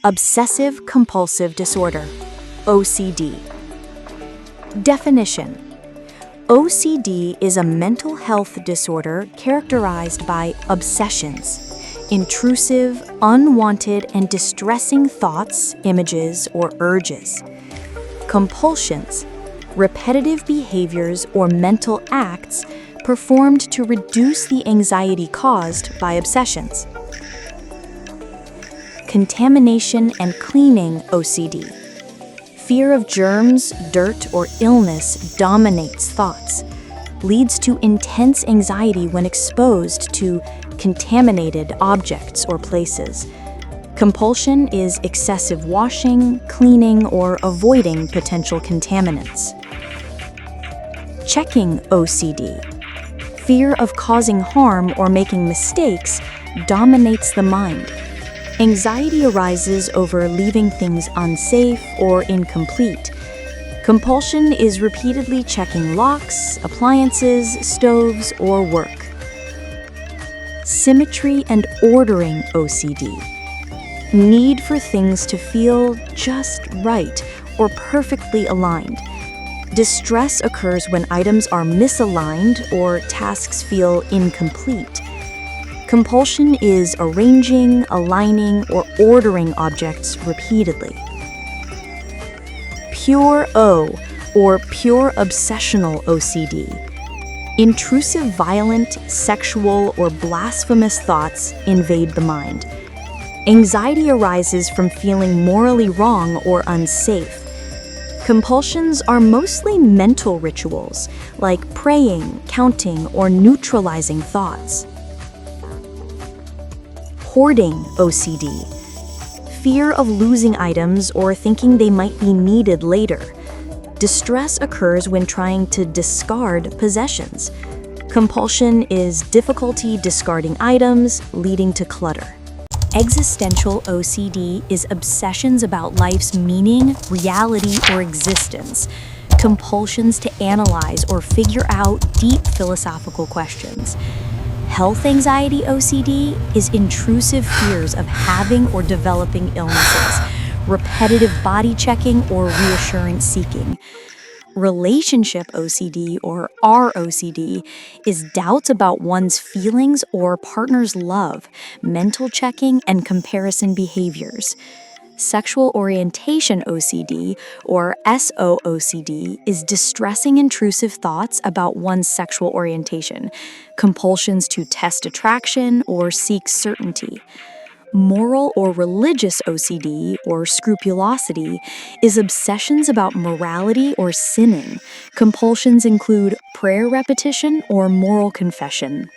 Obsessive-Compulsive Disorder, OCD. Definition: OCD is a mental health disorder characterized by obsessions, intrusive, unwanted, and distressing thoughts, images, or urges. Compulsions, repetitive behaviors or mental acts performed to reduce the anxiety caused by obsessions. Contamination and cleaning OCD. Fear of germs, dirt, or illness dominates thoughts, leads to intense anxiety when exposed to contaminated objects or places. Compulsion is excessive washing, cleaning, or avoiding potential contaminants. Checking OCD. Fear of causing harm or making mistakes dominates the mind. Anxiety arises over leaving things unsafe or incomplete. Compulsion is repeatedly checking locks, appliances, stoves, or work. Symmetry and ordering OCD. Need for things to feel just right or perfectly aligned. Distress occurs when items are misaligned or tasks feel incomplete. Compulsion is arranging, aligning, or ordering objects repeatedly. Pure O, or pure obsessional OCD. Intrusive, violent, sexual, or blasphemous thoughts invade the mind. Anxiety arises from feeling morally wrong or unsafe. Compulsions are mostly mental rituals, like praying, counting, or neutralizing thoughts. Hoarding OCD. Fear of losing items or thinking they might be needed later. Distress occurs when trying to discard possessions. Compulsion is difficulty discarding items, leading to clutter. Existential OCD is obsessions about life's meaning, reality, or existence. Compulsions to analyze or figure out deep philosophical questions. Health anxiety OCD is intrusive fears of having or developing illnesses, repetitive body checking or reassurance seeking. Relationship OCD, or ROCD, is doubts about one's feelings or partner's love, mental checking, and comparison behaviors. Sexual orientation OCD, or SOOCD, is distressing intrusive thoughts about one's sexual orientation, compulsions to test attraction or seek certainty. Moral or religious OCD, or scrupulosity, is obsessions about morality or sinning. Compulsions include prayer repetition or moral confession.